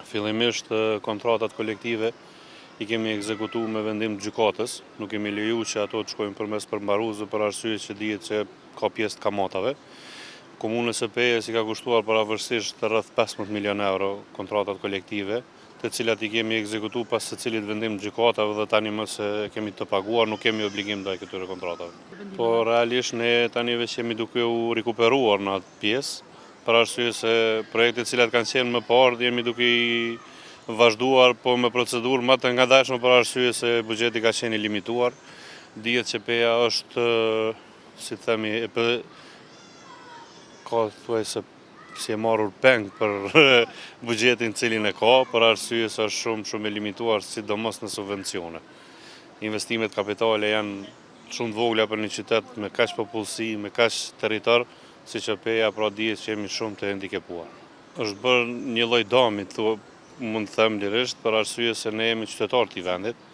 Fillimisht kontratat kolektive I kemi ekzekutuar me vendim të gjykatës, nuk kemi leju që ato të shkojnë përmes përmbaruesve për arsye që dihet se ka pjesë të kamatave. Komunës së Pejës I ka kushtuar pavarësisht rreth 15 milion euro kontratat kolektive, të cilat I kemi ekzekutuar pas secilit vendim të gjykatave dhe tani më se kemi të paguar, nuk kemi obligim ndaj këtyre kontratave. Po realisht ne tani veç jemi duke u rikuperuar në atë pjesë, për arsye se projektet të cilat kanë qenë më parë jemi duke I vazhduar po me procedurë më të ngadalshme për arsye se buxheti ka qenë I limituar. Dihet që Peja është, si themi, ka thuajse si e marrur peng për buxhetin cilin e ka, për arsye se është shumë I limituar, sidomos në subvencione. Investimet kapitale janë shumë të vogla për një qytet me kaq popullsi, me kaq territor, siç e Peja, pra dihet që jemi shumë të hendikepuar. Është bërë një lloj dami, mund të them lirisht, për arsye se ne jemi qytetarë të vendit.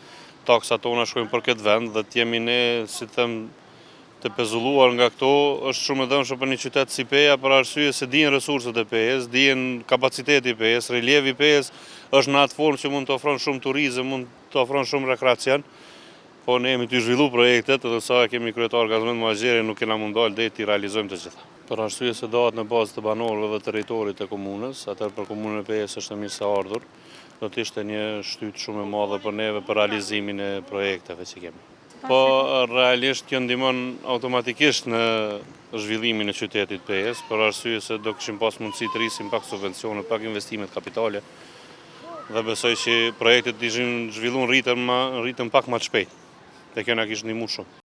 Taksat tona shkojnë për këtë vend dhe të jemi ne, si them, të pezulluar nga këto, është shumë e dëmshme për një qytet si Peja, për arsye se dihen resurset e Pejës, dihen kapaciteti I Pejës, relievi I Pejës është në atë formë që mund të ofron shumë turizëm, mund të ofron shumë rekreacion. Po ne jemi të zhvillu projektet dhe sa kemi kryetar gazement muazhere nuk kena mundal deri të realizojmë të gjitha. Për arsye se dahet në bazë të banorëve dhe territorit të komunës, atëherë për komunën e Pejës është mirë se ardhur, do të ishte një shtyt shumë e madhe për neve për realizimin e projekteve që kemi. Po realisht kjo ndihmon automatikisht në zhvillimin e qytetit Pejës, për arsye se do kishim pas mundësi të rrisim pak subvencione, pak investimet kapitale dhe besoj që projektet ishin zhvilluar në ritëm pak më të shpejtë. Dhe kjo na kishte ndihmuar shumë.